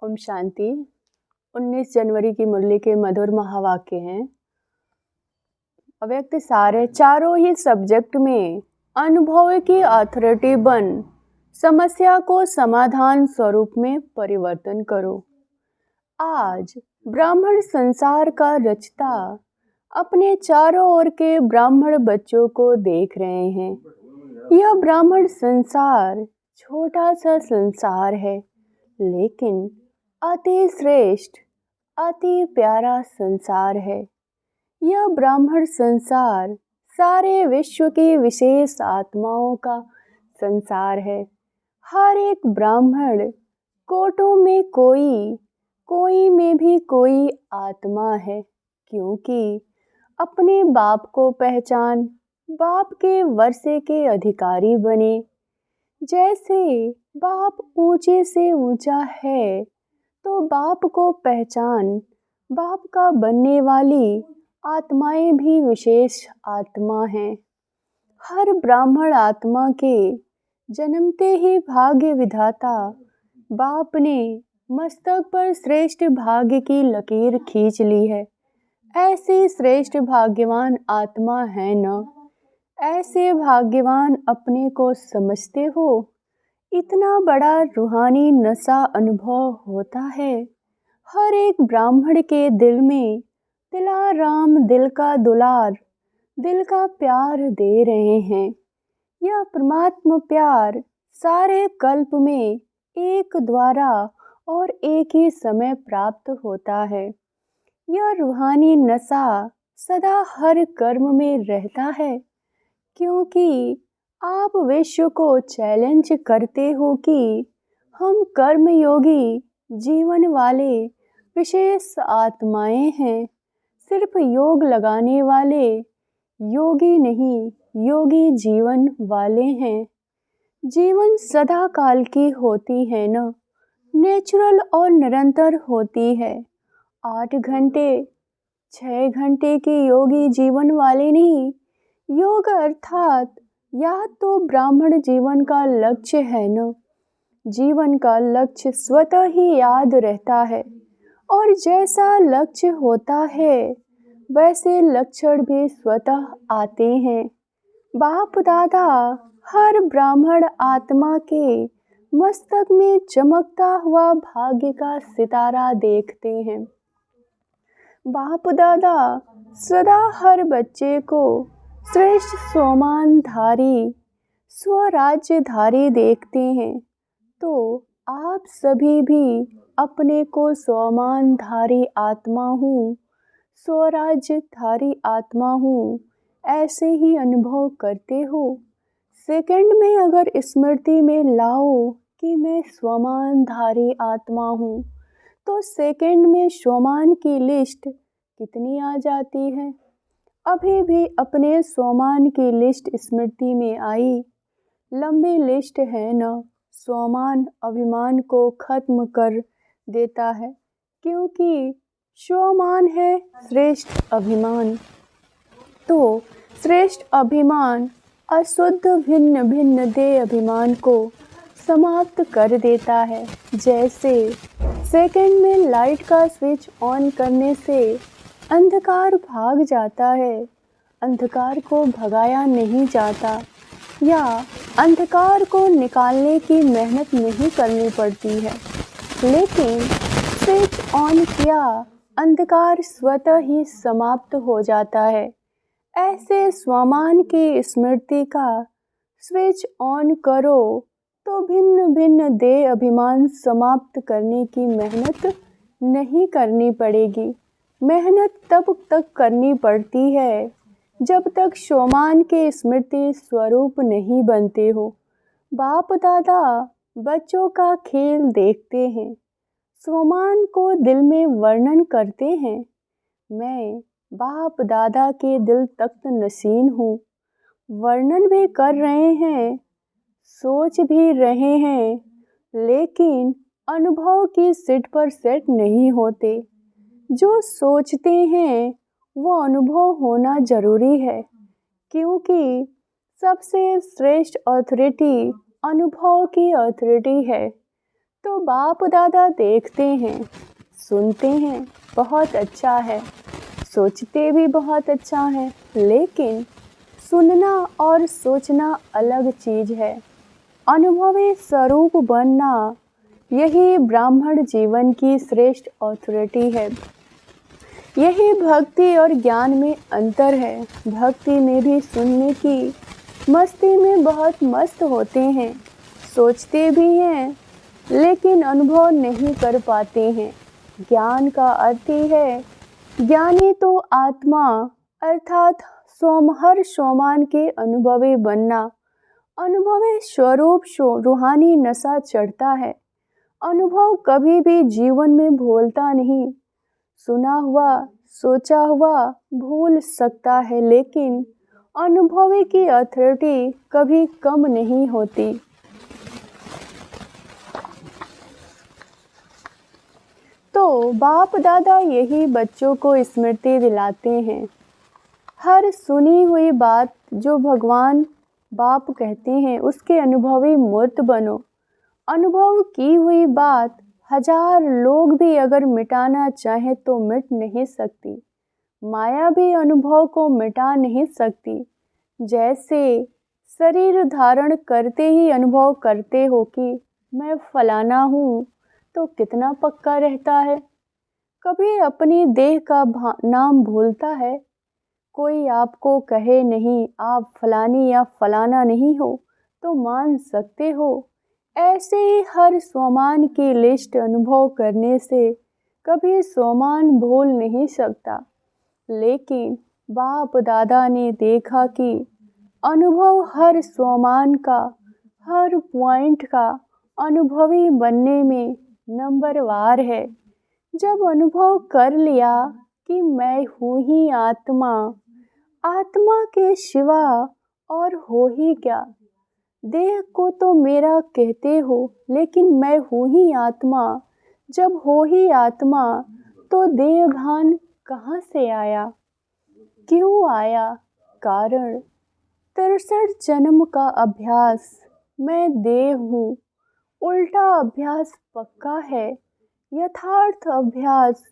ओम शांति। 19 जनवरी की मुरली के मधुर महावाक्य हैं। अव्यक्त सारे चारों ही सब्जेक्ट में अनुभव की अथॉरिटी बन समस्या को समाधान स्वरूप में परिवर्तन करो। आज ब्राह्मण संसार का रचता अपने चारों ओर के ब्राह्मण बच्चों को देख रहे हैं। यह ब्राह्मण संसार छोटा सा संसार है, लेकिन अति श्रेष्ठ अति प्यारा संसार है। यह ब्राह्मण संसार सारे विश्व की विशेष आत्माओं का संसार है। हर एक ब्राह्मण कोटों में कोई में भी कोई आत्मा है, क्योंकि अपने बाप को पहचान बाप के वर्षे के अधिकारी बने। जैसे बाप ऊंचे से ऊंचा है, तो बाप को पहचान बाप का बनने वाली आत्माएं भी विशेष आत्मा हैं। हर ब्राह्मण आत्मा के जन्मते ही भाग्य विधाता बाप ने मस्तक पर श्रेष्ठ भाग्य की लकीर खींच ली है। ऐसी श्रेष्ठ भाग्यवान आत्मा है न? ऐसे भाग्यवान अपने को समझते हो? इतना बड़ा रूहानी नशा अनुभव होता है। हर एक ब्राह्मण के दिल में दिलाराम दिल का दुलार, दिल का प्यार दे रहे हैं। यह परमात्मा प्यार सारे कल्प में एक द्वारा और एक ही समय प्राप्त होता है। यह रूहानी नशा सदा हर कर्म में रहता है, क्योंकि आप विश्व को चैलेंज करते हो कि हम कर्मयोगी जीवन वाले विशेष आत्माएं हैं। सिर्फ योग लगाने वाले योगी नहीं, योगी जीवन वाले हैं। जीवन सदा काल की होती है न, नेचुरल और निरंतर होती है। 8 घंटे 6 घंटे के योगी जीवन वाले नहीं। योग अर्थात या तो ब्राह्मण जीवन का लक्ष्य है न। जीवन का लक्ष्य स्वतः ही याद रहता है, और जैसा लक्ष्य होता है वैसे लक्षण भी स्वतः आते हैं। बाप दादा हर ब्राह्मण आत्मा के मस्तक में चमकता हुआ भाग्य का सितारा देखते हैं। बाप दादा सदा हर बच्चे को श्रेष्ठ स्वमानधारी स्वराज्यधारी देखते हैं। तो आप सभी भी अपने को स्वमानधारी आत्मा हूँ, स्वराज्यधारी आत्मा हूँ, ऐसे ही अनुभव करते हो। सेकंड में अगर स्मृति में लाओ कि मैं स्वमानधारी आत्मा हूँ, तो सेकंड में स्वमान की लिस्ट कितनी आ जाती है। अभी भी अपने स्वमान की लिस्ट स्मृति में आई। लंबी लिस्ट है न। स्वमान अभिमान को खत्म कर देता है, क्योंकि स्वमान है श्रेष्ठ अभिमान। तो श्रेष्ठ अभिमान अशुद्ध भिन्न भिन्न देह अभिमान को समाप्त कर देता है। जैसे सेकंड में लाइट का स्विच ऑन करने से अंधकार भाग जाता है, अंधकार को भगाया नहीं जाता, या अंधकार को निकालने की मेहनत नहीं करनी पड़ती है, लेकिन स्विच ऑन किया अंधकार स्वतः ही समाप्त हो जाता है। ऐसे स्वमान की स्मृति का स्विच ऑन करो तो भिन्न भिन्न देह अभिमान समाप्त करने की मेहनत नहीं करनी पड़ेगी। मेहनत तब तक करनी पड़ती है जब तक स्वमान के स्मृति स्वरूप नहीं बनते हो। बाप दादा बच्चों का खेल देखते हैं, स्वमान को दिल में वर्णन करते हैं। मैं बाप दादा के दिल तख्त नशीन हूँ। वर्णन भी कर रहे हैं, सोच भी रहे हैं, लेकिन अनुभव की सीट पर सेट नहीं होते। जो सोचते हैं वो अनुभव होना जरूरी है, क्योंकि सबसे श्रेष्ठ अथॉरिटी अनुभव की अथॉरिटी है। तो बाप दादा देखते हैं, सुनते हैं, बहुत अच्छा है, सोचते भी बहुत अच्छा है, लेकिन सुनना और सोचना अलग चीज है। अनुभवी स्वरूप बनना, यही ब्राह्मण जीवन की श्रेष्ठ अथॉरिटी है। यही भक्ति और ज्ञान में अंतर है। भक्ति में भी सुनने की मस्ती में बहुत मस्त होते हैं, सोचते भी हैं, लेकिन अनुभव नहीं कर पाते हैं। ज्ञान का अर्थ ही है, ज्ञानी तो आत्मा अर्थात हर सोमान के अनुभवी बनना। अनुभवी स्वरूप रूहानी नशा चढ़ता है। अनुभव कभी भी जीवन में भूलता नहीं। सुना हुआ, सोचा हुआ भूल सकता है, लेकिन अनुभवी की अथॉरिटी कभी कम नहीं होती। तो बाप दादा यही बच्चों को स्मृति दिलाते हैं। हर सुनी हुई बात जो भगवान बाप कहते हैं, उसके अनुभवी मूर्त बनो। अनुभव की हुई बात 1000 लोग भी अगर मिटाना चाहे तो मिट नहीं सकती। माया भी अनुभव को मिटा नहीं सकती। जैसे शरीर धारण करते ही अनुभव करते हो कि मैं फलाना हूँ, तो कितना पक्का रहता है। कभी अपनी देह का नाम भूलता है। कोई आपको कहे नहीं आप फलानी या फलाना नहीं हो, तो मान सकते हो। ऐसे ही हर स्वमान की लिस्ट अनुभव करने से कभी स्वमान भूल नहीं सकता। लेकिन बाप दादा ने देखा कि अनुभव हर स्वमान का, हर पॉइंट का अनुभवी बनने में नंबरवार है। जब अनुभव कर लिया कि मैं हूँ ही आत्मा, आत्मा के सिवा और हो ही क्या। देह को तो मेरा कहते हो, लेकिन मैं हूँ ही आत्मा। जब हो ही आत्मा, तो देह भान कहाँ से आया, क्यों आया? कारण 63 जन्म का अभ्यास। मैं देह हूँ। उल्टा अभ्यास पक्का है। यथार्थ अभ्यास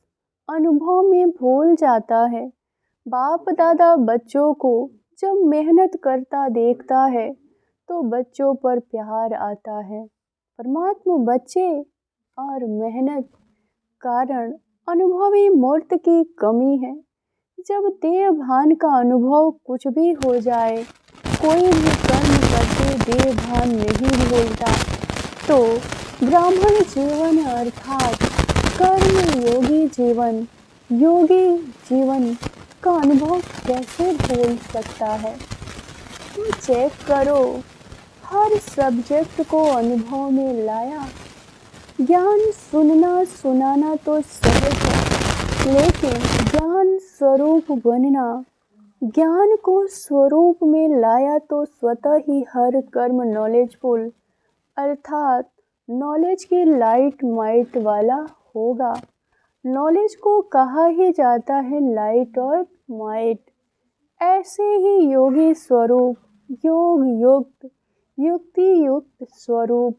अनुभव में भूल जाता है। बाप दादा बच्चों को जब मेहनत करता देखता है, तो बच्चों पर प्यार आता है। परमात्मा बच्चे और मेहनत कारण अनुभवी मूर्त की कमी है। जब देह भान का अनुभव कुछ भी हो जाए, कोई भी कर्म करते देह भान नहीं भूलता, तो ब्राह्मण जीवन अर्थात कर्म योगी जीवन, योगी जीवन का अनुभव कैसे भूल सकता है। तो चेक करो, हर सब्जेक्ट को अनुभव में लाया। ज्ञान सुनना सुनाना तो सहज है, लेकिन ज्ञान स्वरूप बनना, ज्ञान को स्वरूप में लाया तो स्वतः ही हर कर्म नॉलेजफुल अर्थात नॉलेज की लाइट माइट वाला होगा। नॉलेज को कहा ही जाता है लाइट और माइट। ऐसे ही योगी स्वरूप, योग युक्त, युक्ति युक्त स्वरूप,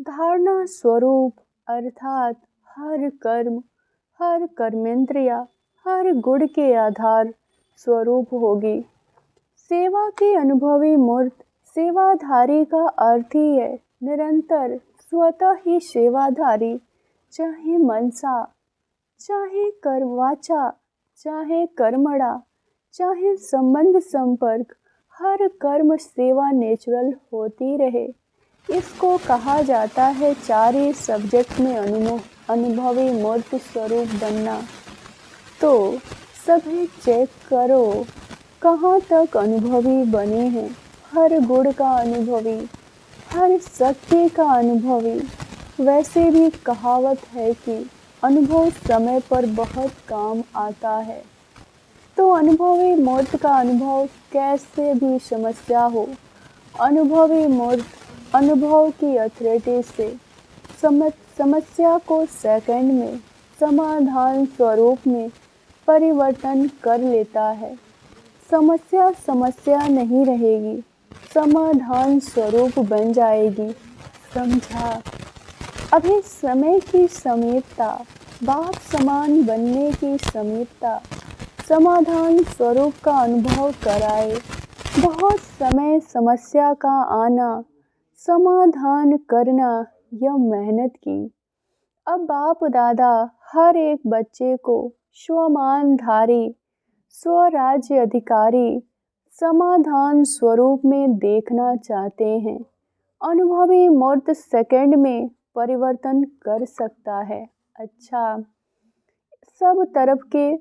धारणा स्वरूप अर्थात हर कर्म, हर कर्मेंद्रिया, हर गुण के आधार स्वरूप होगी। सेवा की अनुभवी मूर्त, सेवाधारी का अर्थ ही है निरंतर स्वतः ही सेवाधारी, चाहे मनसा, चाहे कर्मवाचा, चाहे कर्मणा, चाहे संबंध संपर्क, हर कर्म सेवा नेचुरल होती रहे। इसको कहा जाता है 4 ही सब्जेक्ट में अनुभवी मूर्त स्वरूप बनना। तो सभी चेक करो कहाँ तक अनुभवी बने हैं। हर गुण का अनुभवी, हर सत्य का अनुभवी। वैसे भी कहावत है कि अनुभव समय पर बहुत काम आता है। तो अनुभवी मूर्त का अनुभव कैसे भी समस्या हो, अनुभवी मूर्त अनुभव की अथॉरिटी से समस्या को सेकंड में समाधान स्वरूप में परिवर्तन कर लेता है। समस्या समस्या नहीं रहेगी, समाधान स्वरूप बन जाएगी। समझा? अभी समय की समीपता, बाप समान बनने की समीपता, समाधान स्वरूप का अनुभव कराए। बहुत समय समस्या का आना, समाधान करना, यह मेहनत की। अब बाप दादा हर एक बच्चे को स्वमानधारी, स्वराज्य अधिकारी, समाधान स्वरूप में देखना चाहते हैं। अनुभवी मूर्त सेकंड में परिवर्तन कर सकता है। अच्छा, सब तरफ के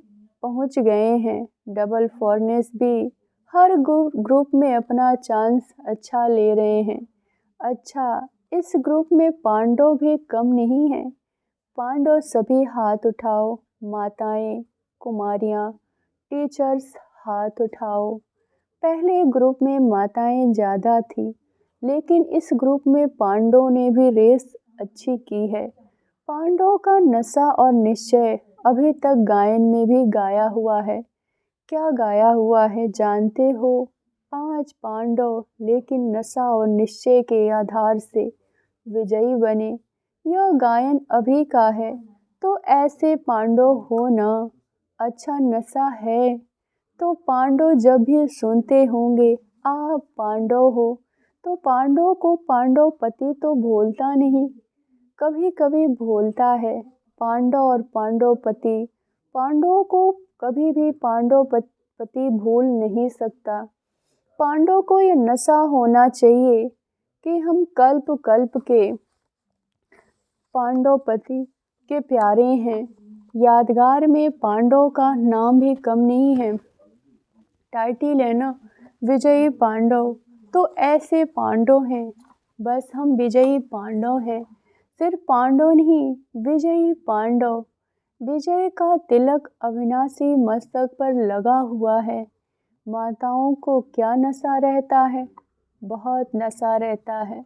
पहुंच गए हैं। डबल फॉरनेस भी हर ग्रुप में अपना चांस अच्छा ले रहे हैं। अच्छा, इस ग्रुप में पांडव भी कम नहीं है। पांडव सभी हाथ उठाओ। माताएं, कुमारियां, टीचर्स हाथ उठाओ। पहले ग्रुप में माताएं ज़्यादा थी, लेकिन इस ग्रुप में पांडवों ने भी रेस अच्छी की है। पांडवों का नशा और निश्चय अभी तक गायन में भी गाया हुआ है। क्या गाया हुआ है जानते हो? 5 पांडव लेकिन नशा और निश्चय के आधार से विजयी बने। यह गायन अभी का है, तो ऐसे पांडव हो ना। अच्छा, नशा है तो पांडव जब भी सुनते होंगे आप पांडव हो, तो पांडव को पांडवपति तो भूलता नहीं, कभी कभी भूलता है। पांडव और पांडवपति, पांडवों को कभी भी पांडवपति भूल नहीं सकता। पांडव को ये नशा होना चाहिए कि हम कल्प कल्प के पांडवपति के प्यारे हैं। यादगार में पांडव का नाम भी कम नहीं है। टाइटिल है ना, विजयी पांडव। तो ऐसे पांडव हैं, बस हम विजयी पांडव हैं। सिर्फ पांडव नहीं, विजयी पांडव। विजय का तिलक अविनाशी मस्तक पर लगा हुआ है। माताओं को क्या नशा रहता है? बहुत नशा रहता है।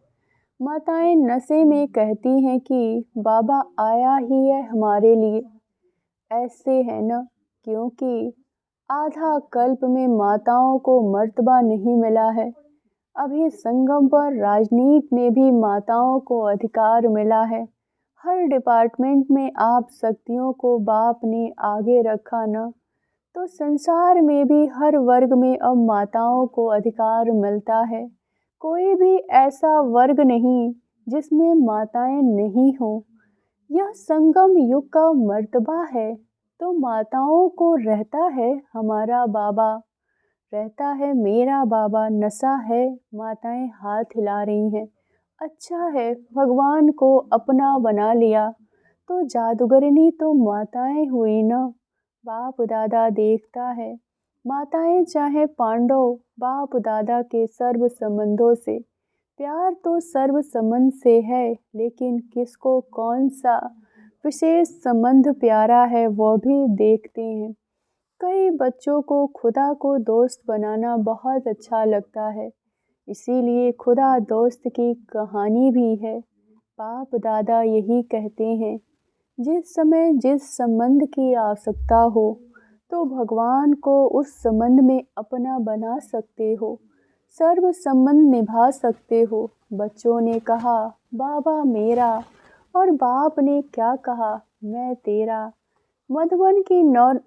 माताएं नशे में कहती हैं कि बाबा आया ही है हमारे लिए। ऐसे है ना, क्योंकि आधा कल्प में माताओं को मर्तबा नहीं मिला है। अभी संगम पर राजनीति में भी माताओं को अधिकार मिला है। हर डिपार्टमेंट में आप शक्तियों को बाप ने आगे रखा ना, तो संसार में भी हर वर्ग में अब माताओं को अधिकार मिलता है। कोई भी ऐसा वर्ग नहीं जिसमें माताएं नहीं हो। यह संगम युग का मर्तबा है। तो माताओं को रहता है हमारा बाबा, रहता है मेरा बाबा। नशा है, माताएं हाथ हिला रही हैं। अच्छा है, भगवान को अपना बना लिया तो जादूगरनी तो माताएं हुई ना। बाप दादा देखता है, माताएं चाहे पांडव बाप दादा के सर्व संबंधों से। प्यार तो सर्व संबंध से है, लेकिन किसको कौन सा विशेष संबंध प्यारा है वो भी देखते हैं। कई बच्चों को खुदा को दोस्त बनाना बहुत अच्छा लगता है, इसीलिए खुदा दोस्त की कहानी भी है। बाप दादा यही कहते हैं, जिस समय जिस संबंध की आवश्यकता हो तो भगवान को उस संबंध में अपना बना सकते हो, सर्व संबंध निभा सकते हो। बच्चों ने कहा बाबा मेरा, और बाप ने क्या कहा, मैं तेरा। मधुबन की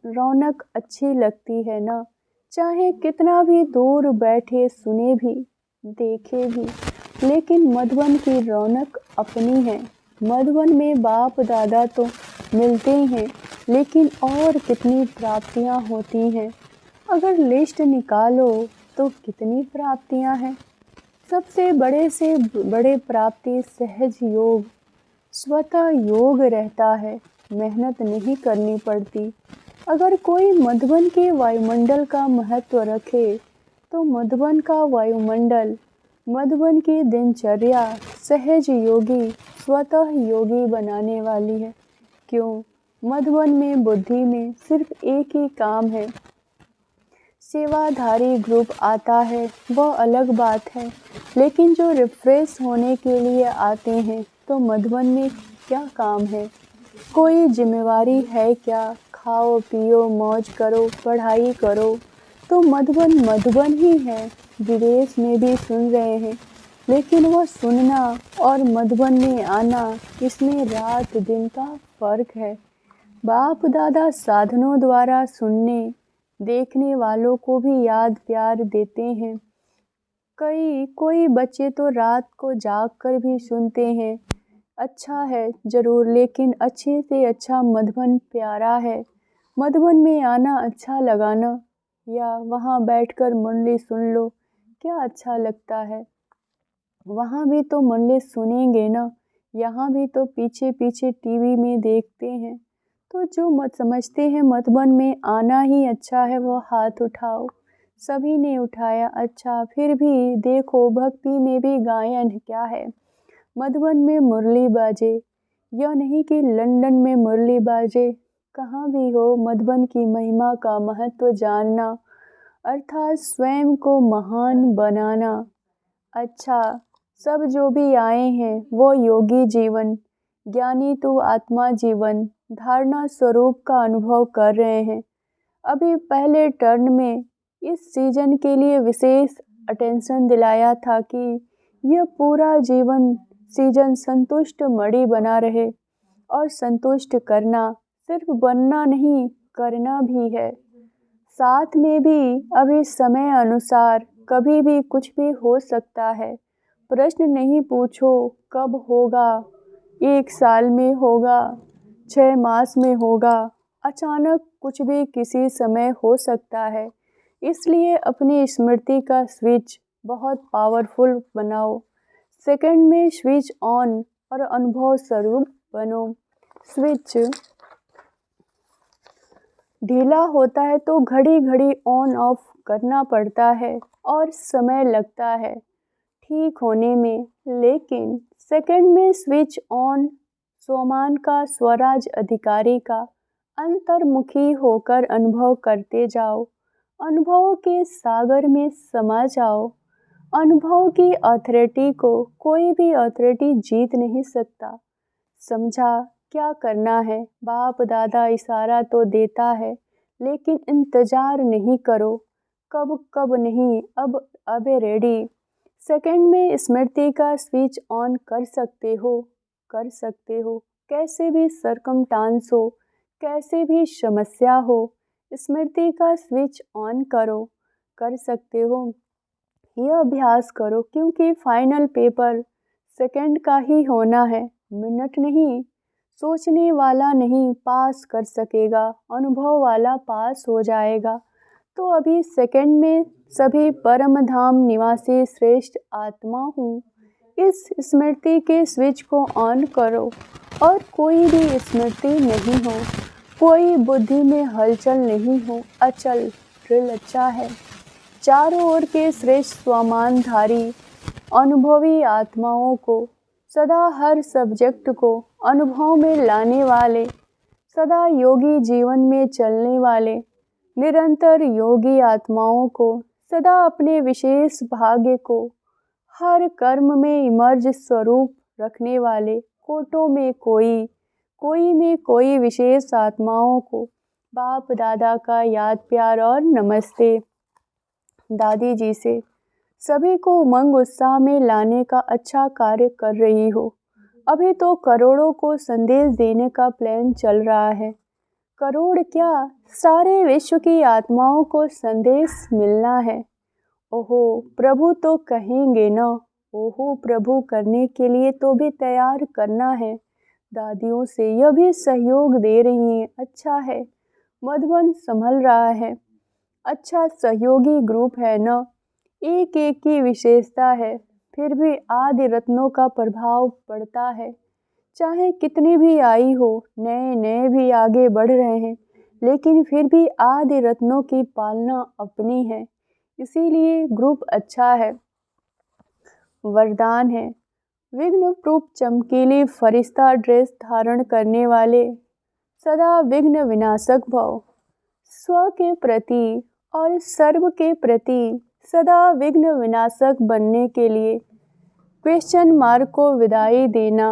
रौनक अच्छी लगती है ना, चाहे कितना भी दूर बैठे सुने भी देखे भी, लेकिन मधुबन की रौनक अपनी है। मधुबन में बाप दादा तो मिलते हैं, लेकिन और कितनी प्राप्तियां होती हैं। अगर लिस्ट निकालो तो कितनी प्राप्तियां हैं। सबसे बड़े से बड़े प्राप्ति सहज योग, स्वतः योग रहता है, मेहनत नहीं करनी पड़ती। अगर कोई मधुबन के वायुमंडल का महत्व रखे तो मधुबन का वायुमंडल, मधुबन की दिनचर्या सहज योगी, स्वतः योगी बनाने वाली है। क्यों? मधुबन में बुद्धि में सिर्फ एक ही काम है। सेवाधारी ग्रुप आता है वह अलग बात है, लेकिन जो रिफ्रेश होने के लिए आते हैं तो मधुबन में क्या काम है? कोई जिम्मेवारी है क्या? खाओ पियो मौज करो पढ़ाई करो, तो मधुबन मधुबन ही है। विदेश में भी सुन रहे हैं लेकिन वह सुनना और मधुबन में आना, इसमें रात दिन का फर्क है। बाप दादा साधनों द्वारा सुनने देखने वालों को भी याद प्यार देते हैं। कोई बच्चे तो रात को जाग कर भी सुनते हैं। अच्छा है जरूर, लेकिन अच्छे से अच्छा मधुबन प्यारा है। मधुबन में आना अच्छा लगाना, या वहाँ बैठकर मुरली सुन लो, क्या अच्छा लगता है। वहाँ भी तो मुरली सुनेंगे ना, यहाँ भी तो पीछे पीछे टीवी में देखते हैं। तो जो मत समझते हैं मधुबन में आना ही अच्छा है, वो हाथ उठाओ। सभी ने उठाया। अच्छा, फिर भी देखो भक्ति में भी गायन क्या है। मधुबन में मुरली बाजे, यह नहीं कि लंदन में मुरली बाजे। कहाँ भी हो, मधुबन की महिमा का महत्व जानना, अर्थात स्वयं को महान बनाना। अच्छा, सब जो भी आए हैं वो योगी जीवन, ज्ञानी तो आत्मा जीवन, धारणा स्वरूप का अनुभव कर रहे हैं। अभी पहले टर्न में इस सीजन के लिए विशेष अटेंशन दिलाया था कि यह पूरा जीवन सीजन संतुष्ट मणि बना रहे, और संतुष्ट करना सिर्फ बनना नहीं, करना भी है। साथ में भी अभी समय अनुसार कभी भी कुछ भी हो सकता है। प्रश्न नहीं पूछो कब होगा, 1 साल में होगा, 6 मास में होगा, अचानक कुछ भी किसी समय हो सकता है। इसलिए अपनी स्मृति का स्विच बहुत पावरफुल बनाओ। सेकंड में स्विच ऑन और अनुभव स्वरूप बनो। स्विच ढीला होता है तो घड़ी घड़ी ऑन ऑफ करना पड़ता है और समय लगता है ठीक होने में। लेकिन सेकंड में स्विच ऑन, स्वमान का, स्वराज अधिकारी का, अंतर्मुखी होकर अनुभव करते जाओ। अनुभव के सागर में समा जाओ। अनुभव की अथॉरिटी को कोई भी अथॉरिटी जीत नहीं सकता। समझा क्या करना है। बाप दादा इशारा तो देता है, लेकिन इंतजार नहीं करो। कब कब नहीं, अब रेडी। सेकंड में स्मृति का स्विच ऑन कर सकते हो। कैसे भी सरकमस्टांस हो, कैसे भी समस्या हो, स्मृति का स्विच ऑन करो। कर सकते हो। यह अभ्यास करो, क्योंकि फाइनल पेपर सेकंड का ही होना है, मिनट नहीं। सोचने वाला नहीं पास कर सकेगा, अनुभव वाला पास हो जाएगा। तो अभी सेकंड में सभी परम धाम निवासी श्रेष्ठ आत्मा हूँ, इस स्मृति के स्विच को ऑन करो। और कोई भी स्मृति नहीं हो, कोई बुद्धि में हलचल नहीं हो, अचल ड्रिल अच्छा है। चारों ओर के श्रेष्ठ स्वामानधारी अनुभवी आत्माओं को, सदा हर सब्जेक्ट को अनुभव में लाने वाले, सदा योगी जीवन में चलने वाले, निरंतर योगी आत्माओं को, सदा अपने विशेष भाग्य को हर कर्म में इमर्ज स्वरूप रखने वाले, कोटों में कोई में कोई विशेष आत्माओं को बाप दादा का याद प्यार और नमस्ते। दादी जी से सभी को उमंग उत्साह में लाने का अच्छा कार्य कर रही हो। अभी तो करोड़ों को संदेश देने का प्लान चल रहा है। करोड़ क्या, सारे विश्व की आत्माओं को संदेश मिलना है। ओहो प्रभु तो कहेंगे ना, ओहो प्रभु करने के लिए तो भी तैयार करना है। दादियों से यह भी सहयोग दे रही हैं। अच्छा है, मधुबन संभल रहा है। अच्छा सहयोगी ग्रुप है ना, एक एक की विशेषता है, फिर भी आदि रत्नों का प्रभाव पड़ता है। चाहे कितनी भी आई हो, नए नए भी आगे बढ़ रहे हैं, लेकिन फिर भी आदि रत्नों की पालना अपनी है। इसीलिए ग्रुप अच्छा है। वरदान है, विघ्न प्रूफ चमकीली फरिश्ता ड्रेस धारण करने वाले, सदा विघ्न विनाशक भव। स्व के प्रति और सर्व के प्रति सदा विघ्न विनाशक बनने के लिए क्वेश्चन मार्क को विदाई देना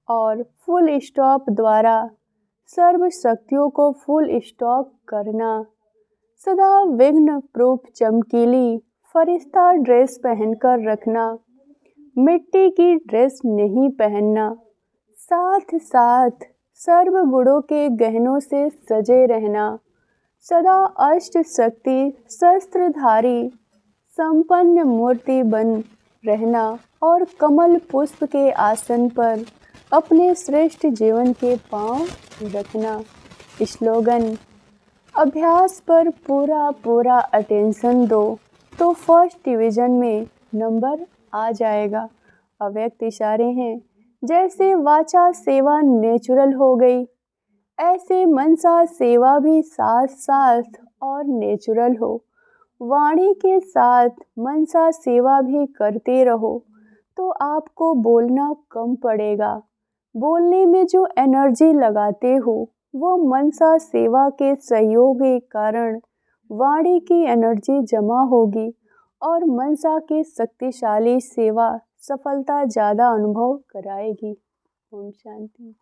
और फुल स्टॉप द्वारा सर्व शक्तियों को फुल स्टॉप करना। सदा विघ्न प्रूफ चमकीली फरिश्ता ड्रेस पहनकर रखना। मिट्टी की ड्रेस नहीं पहनना, साथ साथ सर्व गुणों के गहनों से सजे रहना, सदा अष्ट शक्ति शस्त्रधारी संपन्न मूर्ति बन रहना और कमल पुष्प के आसन पर अपने श्रेष्ठ जीवन के पांव रखना। स्लोगन: अभ्यास पर पूरा पूरा अटेंशन दो तो फर्स्ट डिवीज़न में नंबर आ जाएगा। अव्यक्त इशारे हैं, जैसे वाचा सेवा नेचुरल हो गई, ऐसे मनसा सेवा भी साथ साथ और नेचुरल हो। वाणी के साथ मनसा सेवा भी करते रहो तो आपको बोलना कम पड़ेगा। बोलने में जो एनर्जी लगाते हो वो मनसा सेवा के सहयोग के कारण वाणी की एनर्जी जमा होगी और मनसा की शक्तिशाली सेवा सफलता ज़्यादा अनुभव कराएगी। ओम शांति।